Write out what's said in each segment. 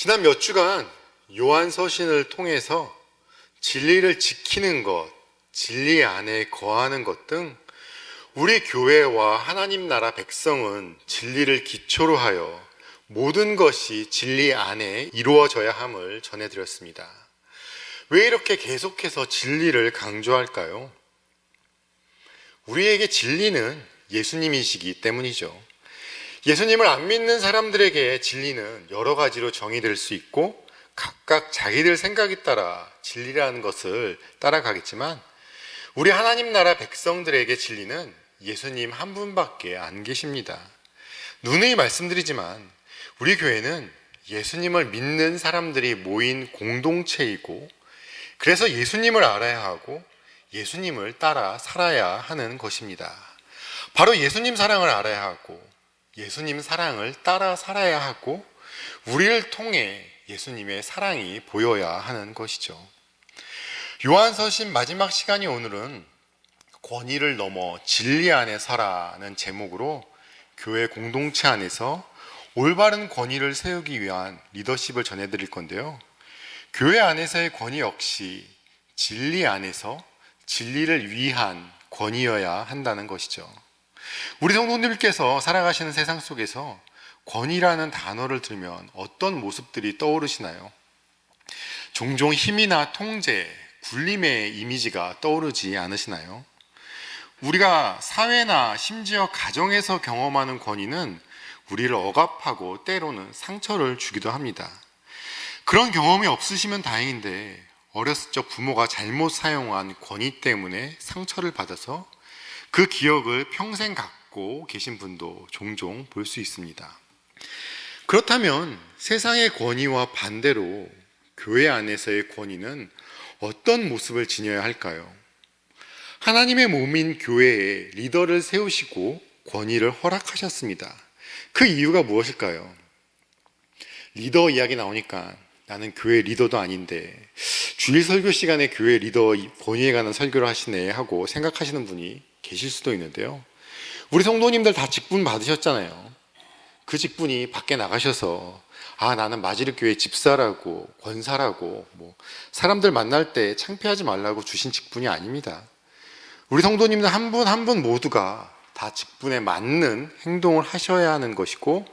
지난 몇 주간 요한서신을 통해서 진리를 지키는 것, 진리 안에 거하는 것 등 우리 교회와 하나님 나라 백성은 진리를 기초로 하여 모든 것이 진리 안에 이루어져야 함을 전해드렸습니다. 왜 이렇게 계속해서 진리를 강조할까요? 우리에게 진리는 예수님이시기 때문이죠. 예수님을 안 믿는 사람들에게 진리는 여러 가지로 정의될 수 있고 각각 자기들 생각에 따라 진리라는 것을 따라가겠지만 우리 하나님 나라 백성들에게 진리는 예수님 한 분밖에 안 계십니다. 누누이 말씀드리지만 우리 교회는 예수님을 믿는 사람들이 모인 공동체이고 그래서 예수님을 알아야 하고 예수님을 따라 살아야 하는 것입니다. 바로 예수님 사랑을 알아야 하고 예수님 사랑을 따라 살아야 하고 우리를 통해 예수님의 사랑이 보여야 하는 것이죠. 요한서신 마지막 시간이 오늘은 권위를 넘어 진리 안에 서라는 제목으로 교회 공동체 안에서 올바른 권위를 세우기 위한 리더십을 전해드릴 건데요. 교회 안에서의 권위 역시 진리 안에서 진리를 위한 권위여야 한다는 것이죠. 우리 성도님들께서 살아가시는 세상 속에서 권위라는 단어를 들으면 어떤 모습들이 떠오르시나요? 종종 힘이나 통제, 군림의 이미지가 떠오르지 않으시나요? 우리가 사회나 심지어 가정에서 경험하는 권위는 우리를 억압하고 때로는 상처를 주기도 합니다. 그런 경험이 없으시면 다행인데 어렸을 적 부모가 잘못 사용한 권위 때문에 상처를 받아서 그 기억을 평생 갖고 계신 분도 종종 볼 수 있습니다. 그렇다면 세상의 권위와 반대로 교회 안에서의 권위는 어떤 모습을 지녀야 할까요? 하나님의 몸인 교회에 리더를 세우시고 권위를 허락하셨습니다. 그 이유가 무엇일까요? 리더 이야기 나오니까 나는 교회 리더도 아닌데 주일 설교 시간에 교회 리더 권위에 관한 설교를 하시네 하고 생각하시는 분이 계실 수도 있는데요. 우리 성도님들 다 직분 받으셨잖아요. 그 직분이 밖에 나가셔서 나는 마지르교회 집사라고 권사라고 사람들 만날 때 창피하지 말라고 주신 직분이 아닙니다. 우리 성도님들 한 분 한 분 모두가 다 직분에 맞는 행동을 하셔야 하는 것이고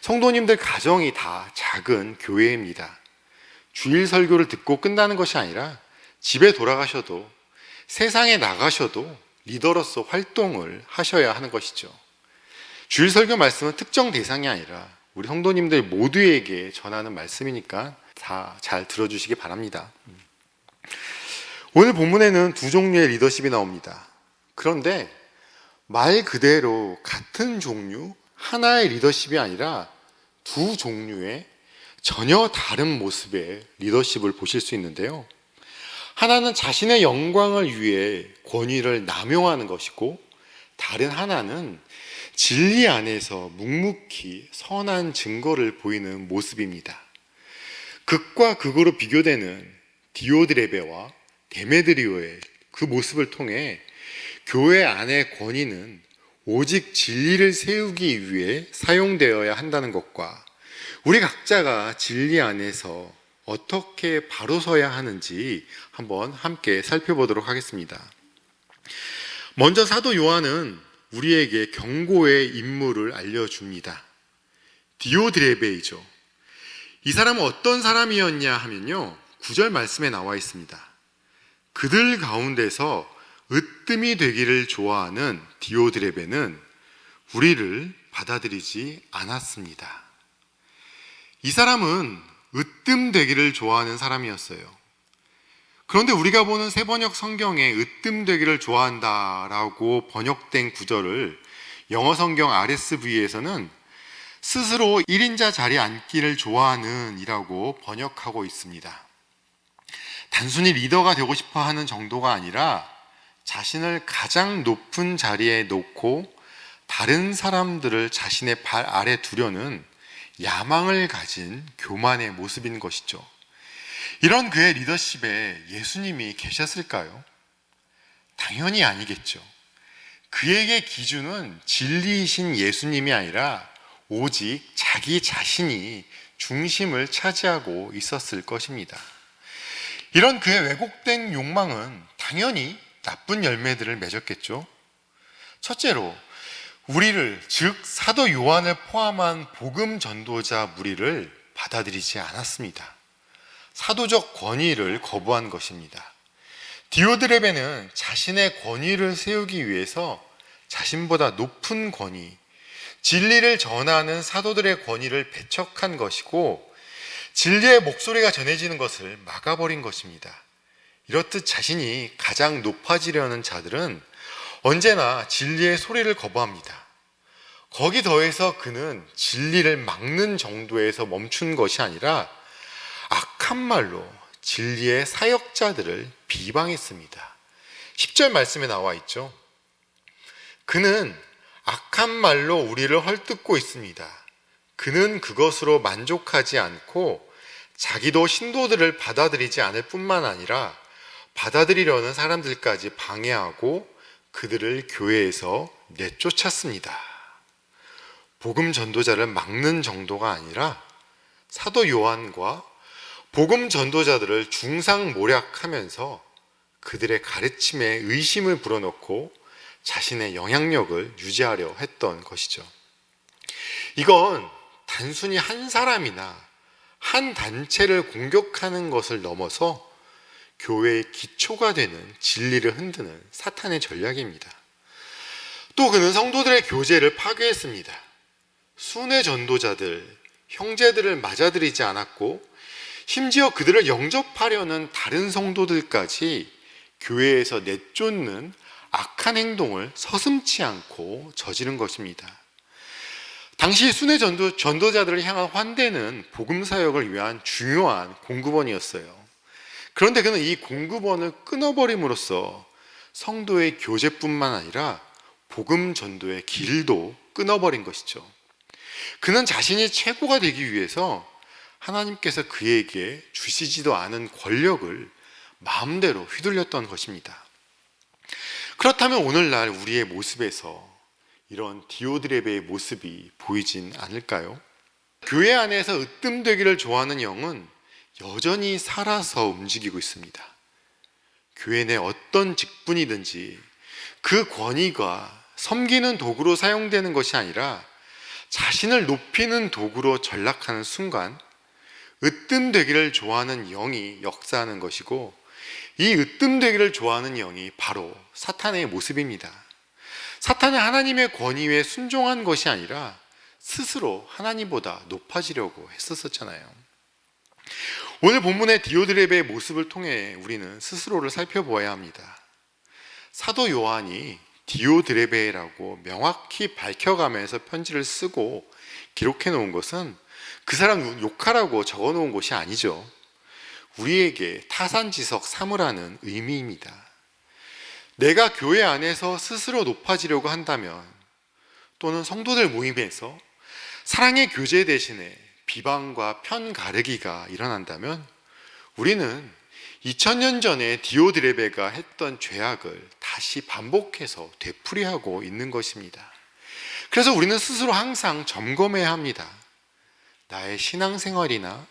성도님들 가정이 다 작은 교회입니다. 주일 설교를 듣고 끝나는 것이 아니라 집에 돌아가셔도 세상에 나가셔도 리더로서 활동을 하셔야 하는 것이죠. 주일 설교 말씀은 특정 대상이 아니라 우리 성도님들 모두에게 전하는 말씀이니까 다 잘 들어주시기 바랍니다. 오늘 본문에는 두 종류의 리더십이 나옵니다. 그런데 말 그대로 같은 종류, 하나의 리더십이 아니라 두 종류의 전혀 다른 모습의 리더십을 보실 수 있는데요. 하나는 자신의 영광을 위해 권위를 남용하는 것이고 다른 하나는 진리 안에서 묵묵히 선한 증거를 보이는 모습입니다. 극과 극으로 비교되는 디오드레베와 데메드리오의 그 모습을 통해 교회 안의 권위는 오직 진리를 세우기 위해 사용되어야 한다는 것과 우리 각자가 진리 안에서 어떻게 바로 서야 하는지 한번 함께 살펴보도록 하겠습니다. 먼저 사도 요한은 우리에게 경고의 인물을 알려줍니다. 디오드레베이죠. 이 사람은 어떤 사람이었냐 하면요, 9절 말씀에 나와 있습니다. 그들 가운데서 으뜸이 되기를 좋아하는 디오드레베는 우리를 받아들이지 않았습니다. 이 사람은 으뜸 되기를 좋아하는 사람이었어요. 그런데 우리가 보는 새번역 성경에 으뜸 되기를 좋아한다라고 번역된 구절을 영어 성경 RSV에서는 스스로 1인자 자리에 앉기를 좋아하는 이라고 번역하고 있습니다. 단순히 리더가 되고 싶어 하는 정도가 아니라 자신을 가장 높은 자리에 놓고 다른 사람들을 자신의 발 아래 두려는 야망을 가진 교만의 모습인 것이죠. 이런 그의 리더십에 예수님이 계셨을까요? 당연히 아니겠죠. 그에게 기준은 진리이신 예수님이 아니라 오직 자기 자신이 중심을 차지하고 있었을 것입니다. 이런 그의 왜곡된 욕망은 당연히 나쁜 열매들을 맺었겠죠. 첫째로 우리를, 즉 사도 요한을 포함한 복음 전도자 무리를 받아들이지 않았습니다. 사도적 권위를 거부한 것입니다. 디오드레베는 자신의 권위를 세우기 위해서 자신보다 높은 권위, 진리를 전하는 사도들의 권위를 배척한 것이고, 진리의 목소리가 전해지는 것을 막아버린 것입니다. 이렇듯 자신이 가장 높아지려는 자들은 언제나 진리의 소리를 거부합니다. 거기 더해서 그는 진리를 막는 정도에서 멈춘 것이 아니라 악한 말로 진리의 사역자들을 비방했습니다. 10절 말씀에 나와 있죠. 그는 악한 말로 우리를 헐뜯고 있습니다. 그는 그것으로 만족하지 않고 자기도 신도들을 받아들이지 않을 뿐만 아니라 받아들이려는 사람들까지 방해하고 그들을 교회에서 내쫓았습니다. 복음 전도자를 막는 정도가 아니라 사도 요한과 복음 전도자들을 중상모략하면서 그들의 가르침에 의심을 불어넣고 자신의 영향력을 유지하려 했던 것이죠. 이건 단순히 한 사람이나 한 단체를 공격하는 것을 넘어서 교회의 기초가 되는 진리를 흔드는 사탄의 전략입니다. 또 그는 성도들의 교제를 파괴했습니다. 순회 전도자들, 형제들을 맞아들이지 않았고 심지어 그들을 영접하려는 다른 성도들까지 교회에서 내쫓는 악한 행동을 서슴지 않고 저지른 것입니다. 당시 순회 전도자들을 향한 환대는 복음 사역을 위한 중요한 공급원이었어요. 그런데 그는 이 공급원을 끊어버림으로써 성도의 교제뿐만 아니라 복음 전도의 길도 끊어버린 것이죠. 그는 자신이 최고가 되기 위해서 하나님께서 그에게 주시지도 않은 권력을 마음대로 휘둘렸던 것입니다. 그렇다면 오늘날 우리의 모습에서 이런 디오드레베의 모습이 보이진 않을까요? 교회 안에서 으뜸되기를 좋아하는 영은 여전히 살아서 움직이고 있습니다. 교회 내 어떤 직분이든지 그 권위가 섬기는 도구로 사용되는 것이 아니라 자신을 높이는 도구로 전락하는 순간 으뜸되기를 좋아하는 영이 역사하는 것이고, 이 으뜸되기를 좋아하는 영이 바로 사탄의 모습입니다. 사탄은 하나님의 권위에 순종한 것이 아니라 스스로 하나님보다 높아지려고 했었잖아요. 오늘 본문의 디오드레베의 모습을 통해 우리는 스스로를 살펴보아야 합니다. 사도 요한이 디오드레베라고 명확히 밝혀가면서 편지를 쓰고 기록해 놓은 것은 그 사람 욕하라고 적어 놓은 것이 아니죠. 우리에게 타산지석 삼으라는 의미입니다. 내가 교회 안에서 스스로 높아지려고 한다면, 또는 성도들 모임에서 사랑의 교제 대신에 비방과 편 가르기가 일어난다면 우리는 2000년 전에 디오드레베가 했던 죄악을 다시 반복해서 되풀이하고 있는 것입니다. 그래서 우리는 스스로 항상 점검해야 합니다. 나의 신앙생활이나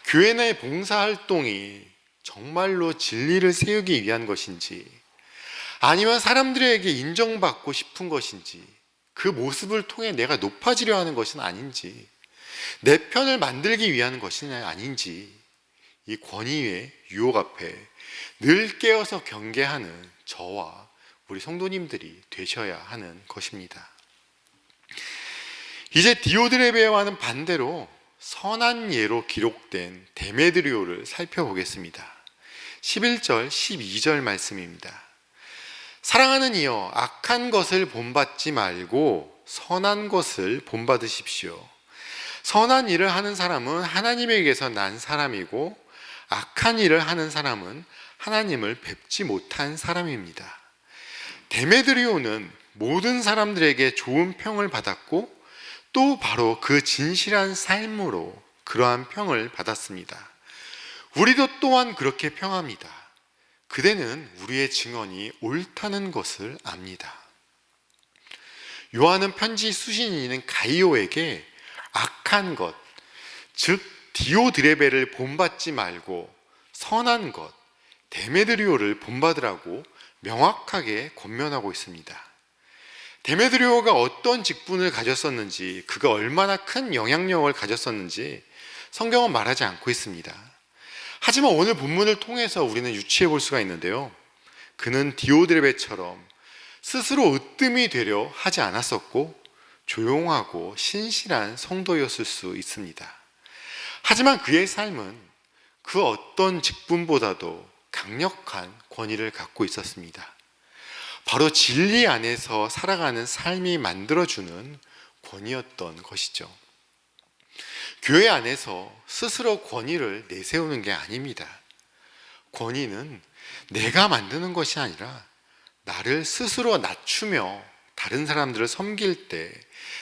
교회 내 봉사활동이 정말로 진리를 세우기 위한 것인지, 아니면 사람들에게 인정받고 싶은 것인지, 그 모습을 통해 내가 높아지려 하는 것은 아닌지, 내 편을 만들기 위한 것은 아닌지, 이 권위의 유혹 앞에 늘 깨어서 경계하는 저와 우리 성도님들이 되셔야 하는 것입니다. 이제 디오드레베와는 반대로 선한 예로 기록된 데메드리오를 살펴보겠습니다. 11절, 12절 말씀입니다. 사랑하는 이여, 악한 것을 본받지 말고 선한 것을 본받으십시오. 선한 일을 하는 사람은 하나님에게서 난 사람이고, 악한 일을 하는 사람은 하나님을 뵙지 못한 사람입니다. 데메드리오는 모든 사람들에게 좋은 평을 받았고, 또 바로 그 진실한 삶으로 그러한 평을 받았습니다. 우리도 또한 그렇게 평합니다. 그대는 우리의 증언이 옳다는 것을 압니다. 요한은 편지 수신인인 가이오에게 악한 것, 즉 디오드레베를 본받지 말고 선한 것 데메드리오를 본받으라고 명확하게 권면하고 있습니다. 데메드리오가 어떤 직분을 가졌었는지, 그가 얼마나 큰 영향력을 가졌었는지 성경은 말하지 않고 있습니다. 하지만 오늘 본문을 통해서 우리는 유추해 볼 수가 있는데요, 그는 디오드레베처럼 스스로 으뜸이 되려 하지 않았었고 조용하고 신실한 성도였을 수 있습니다. 하지만 그의 삶은 그 어떤 직분보다도 강력한 권위를 갖고 있었습니다. 바로 진리 안에서 살아가는 삶이 만들어주는 권위였던 것이죠. 교회 안에서 스스로 권위를 내세우는 게 아닙니다. 권위는 내가 만드는 것이 아니라 나를 스스로 낮추며 다른 사람들을 섬길 때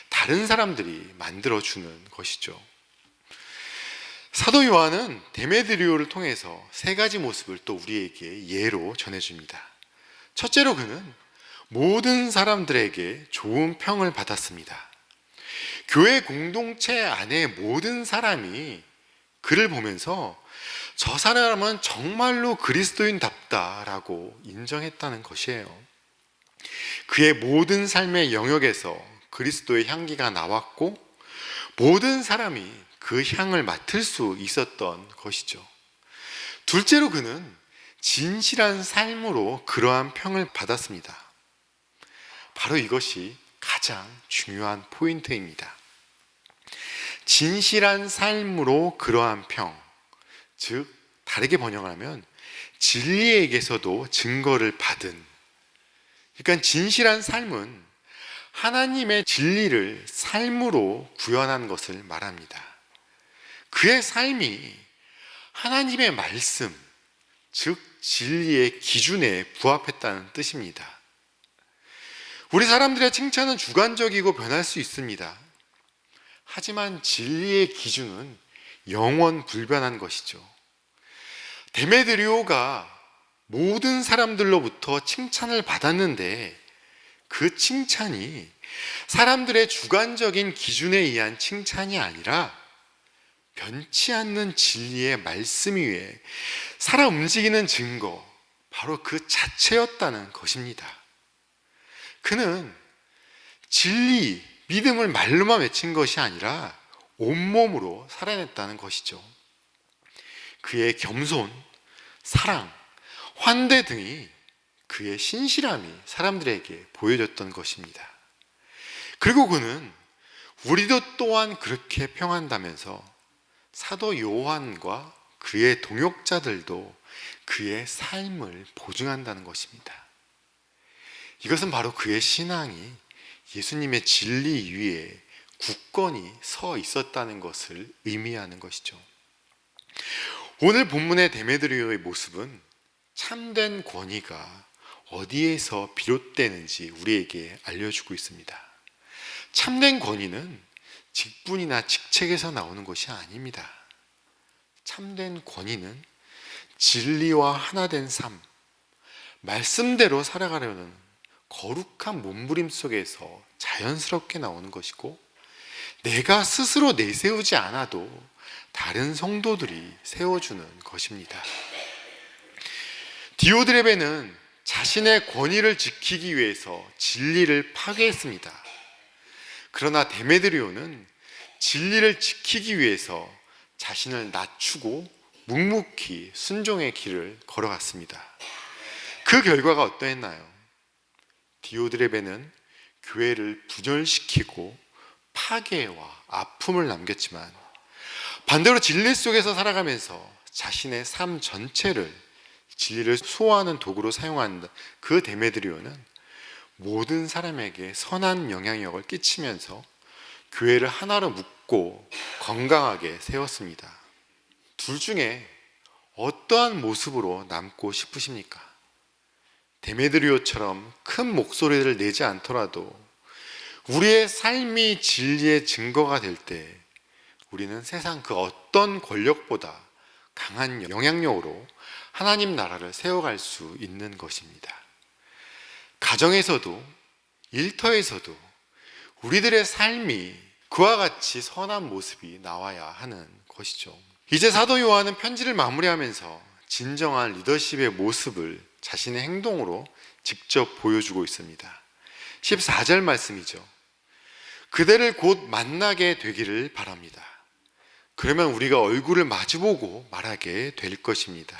다른 사람들이 만들어주는 것이죠. 사도 요한은 데메드리오를 통해서 세 가지 모습을 또 우리에게 예로 전해줍니다. 첫째로 그는 모든 사람들에게 좋은 평을 받았습니다. 교회 공동체 안에 모든 사람이 그를 보면서 저 사람은 정말로 그리스도인답다라고 인정했다는 것이에요. 그의 모든 삶의 영역에서 그리스도의 향기가 나왔고 모든 사람이 그 향을 맡을 수 있었던 것이죠. 둘째로 그는 진실한 삶으로 그러한 평을 받았습니다. 바로 이것이 가장 중요한 포인트입니다. 진실한 삶으로 그러한 평, 즉 다르게 번역하면 진리에게서도 증거를 받은, 그러니까 진실한 삶은 하나님의 진리를 삶으로 구현한 것을 말합니다. 그의 삶이 하나님의 말씀, 즉 진리의 기준에 부합했다는 뜻입니다. 우리 사람들의 칭찬은 주관적이고 변할 수 있습니다. 하지만 진리의 기준은 영원 불변한 것이죠. 데메드리오가 모든 사람들로부터 칭찬을 받았는데 그 칭찬이 사람들의 주관적인 기준에 의한 칭찬이 아니라 변치 않는 진리의 말씀 위에 살아 움직이는 증거, 바로 그 자체였다는 것입니다. 그는 진리, 믿음을 말로만 외친 것이 아니라 온몸으로 살아냈다는 것이죠. 그의 겸손, 사랑, 환대 등이 그의 신실함이 사람들에게 보여줬던 것입니다. 그리고 그는 우리도 또한 그렇게 평한다면서 사도 요한과 그의 동역자들도 그의 삶을 보증한다는 것입니다. 이것은 바로 그의 신앙이 예수님의 진리 위에 굳건히 서 있었다는 것을 의미하는 것이죠. 오늘 본문의 데메드리오의 모습은 참된 권위가 어디에서 비롯되는지 우리에게 알려주고 있습니다. 참된 권위는 직분이나 직책에서 나오는 것이 아닙니다. 참된 권위는 진리와 하나된 삶, 말씀대로 살아가려는 거룩한 몸부림 속에서 자연스럽게 나오는 것이고, 내가 스스로 내세우지 않아도 다른 성도들이 세워주는 것입니다. 디오드레베는 자신의 권위를 지키기 위해서 진리를 파괴했습니다. 그러나 데메드리오는 진리를 지키기 위해서 자신을 낮추고 묵묵히 순종의 길을 걸어갔습니다. 그 결과가 어떠했나요? 디오드레베는 교회를 분열시키고 파괴와 아픔을 남겼지만, 반대로 진리 속에서 살아가면서 자신의 삶 전체를 진리를 수호하는 도구로 사용한 그 데메드리오는 모든 사람에게 선한 영향력을 끼치면서 교회를 하나로 묶고 건강하게 세웠습니다. 둘 중에 어떠한 모습으로 남고 싶으십니까? 데메드리오처럼 큰 목소리를 내지 않더라도 우리의 삶이 진리의 증거가 될 때 우리는 세상 그 어떤 권력보다 강한 영향력으로 하나님 나라를 세워갈 수 있는 것입니다. 가정에서도 일터에서도 우리들의 삶이 그와 같이 선한 모습이 나와야 하는 것이죠. 이제 사도 요한은 편지를 마무리하면서 진정한 리더십의 모습을 자신의 행동으로 직접 보여주고 있습니다. 14절 말씀이죠. 그대를 곧 만나게 되기를 바랍니다. 그러면 우리가 얼굴을 마주보고 말하게 될 것입니다.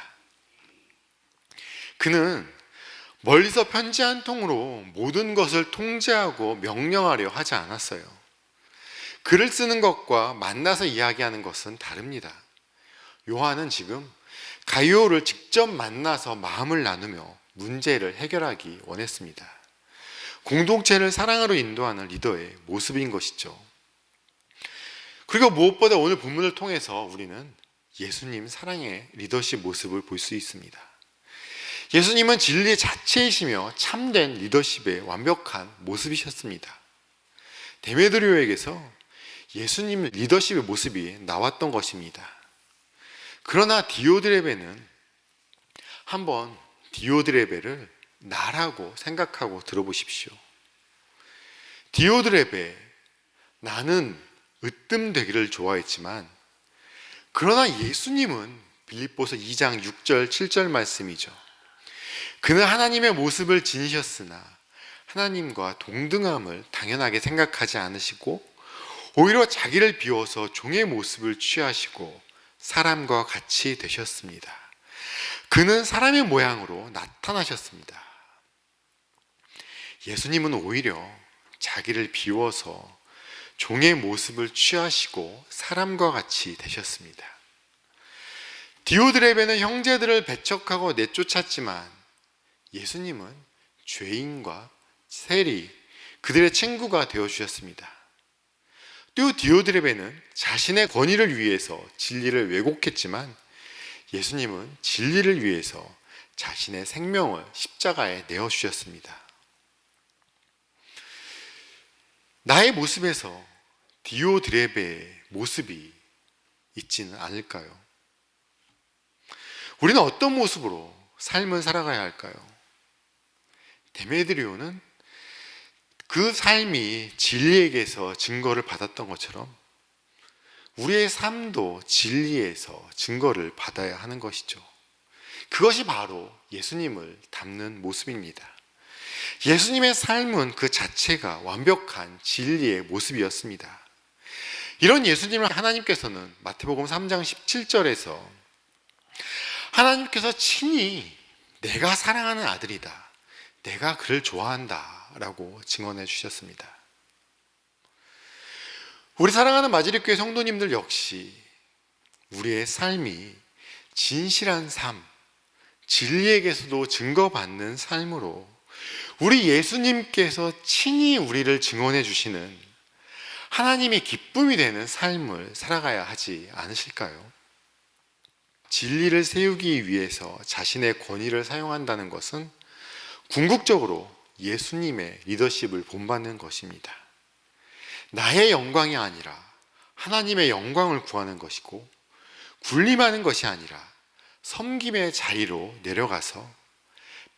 그는 멀리서 편지 한 통으로 모든 것을 통제하고 명령하려 하지 않았어요. 글을 쓰는 것과 만나서 이야기하는 것은 다릅니다. 요한은 지금 가이오를 직접 만나서 마음을 나누며 문제를 해결하기 원했습니다. 공동체를 사랑으로 인도하는 리더의 모습인 것이죠. 그리고 무엇보다 오늘 본문을 통해서 우리는 예수님 사랑의 리더십 모습을 볼 수 있습니다. 예수님은 진리 자체이시며 참된 리더십의 완벽한 모습이셨습니다. 데메드리오에게서 예수님 리더십의 모습이 나왔던 것입니다. 그러나 디오드레베는 한번 디오드레베를 나라고 생각하고 들어보십시오. 디오드레베, 나는 으뜸되기를 좋아했지만 그러나 예수님은 빌립보서 2장 6절 7절 말씀이죠. 그는 하나님의 모습을 지니셨으나 하나님과 동등함을 당연하게 생각하지 않으시고 오히려 자기를 비워서 종의 모습을 취하시고 사람과 같이 되셨습니다. 그는 사람의 모양으로 나타나셨습니다. 예수님은 오히려 자기를 비워서 종의 모습을 취하시고 사람과 같이 되셨습니다. 디오드레베는 형제들을 배척하고 내쫓았지만 예수님은 죄인과 세리, 그들의 친구가 되어주셨습니다. 또 디오드레베는 자신의 권위를 위해서 진리를 왜곡했지만 예수님은 진리를 위해서 자신의 생명을 십자가에 내어주셨습니다. 나의 모습에서 디오드레베의 모습이 있지는 않을까요? 우리는 어떤 모습으로 삶을 살아가야 할까요? 데메드리오는 그 삶이 진리에게서 증거를 받았던 것처럼 우리의 삶도 진리에서 증거를 받아야 하는 것이죠. 그것이 바로 예수님을 닮는 모습입니다. 예수님의 삶은 그 자체가 완벽한 진리의 모습이었습니다. 이런 예수님을 하나님께서는 마태복음 3장 17절에서 하나님께서 친히 내가 사랑하는 아들이다, 내가 그를 좋아한다 라고 증언해 주셨습니다. 우리 사랑하는 마지릿교회 성도님들 역시 우리의 삶이 진실한 삶, 진리에게서도 증거받는 삶으로 우리 예수님께서 친히 우리를 증언해 주시는 하나님의 기쁨이 되는 삶을 살아가야 하지 않으실까요? 진리를 세우기 위해서 자신의 권위를 사용한다는 것은 궁극적으로 예수님의 리더십을 본받는 것입니다. 나의 영광이 아니라 하나님의 영광을 구하는 것이고, 군림하는 것이 아니라 섬김의 자리로 내려가서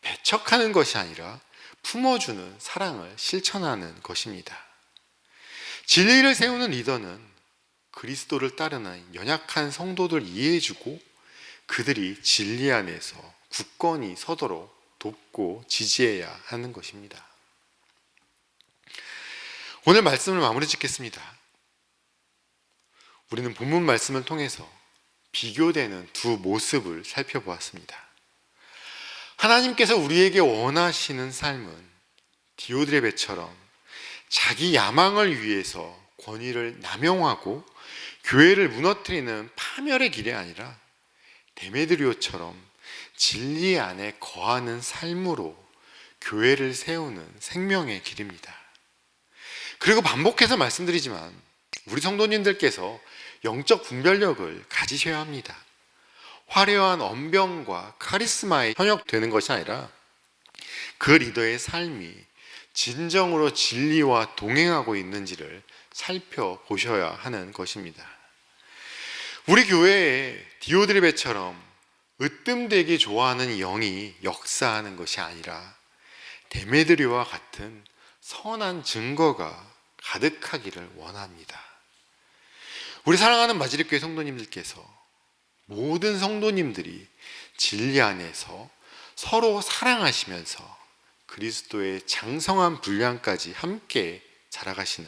배척하는 것이 아니라 품어주는 사랑을 실천하는 것입니다. 진리를 세우는 리더는 그리스도를 따르는 연약한 성도들 이해해주고 그들이 진리 안에서 굳건히 서도록 돕고 지지해야 하는 것입니다. 오늘 말씀을 마무리 짓겠습니다. 우리는 본문 말씀을 통해서 비교되는 두 모습을 살펴보았습니다. 하나님께서 우리에게 원하시는 삶은 디오드레베처럼 자기 야망을 위해서 권위를 남용하고 교회를 무너뜨리는 파멸의 길이 아니라 데메드리오처럼 진리 안에 거하는 삶으로 교회를 세우는 생명의 길입니다. 그리고 반복해서 말씀드리지만 우리 성도님들께서 영적 분별력을 가지셔야 합니다. 화려한 언변과 카리스마에 현혹되는 것이 아니라 그 리더의 삶이 진정으로 진리와 동행하고 있는지를 살펴보셔야 하는 것입니다. 우리 교회에 디오드레베처럼 으뜸되기 좋아하는 영이 역사하는 것이 아니라 데메드리오와 같은 선한 증거가 가득하기를 원합니다. 우리 사랑하는 마지릿교회 성도님들께서 모든 성도님들이 진리 안에서 서로 사랑하시면서 그리스도의 장성한 분량까지 함께 자라가시는,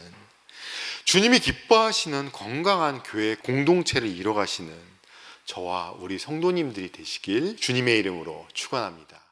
주님이 기뻐하시는 건강한 교회 공동체를 이뤄가시는 저와 우리 성도님들이 되시길 주님의 이름으로 축원합니다.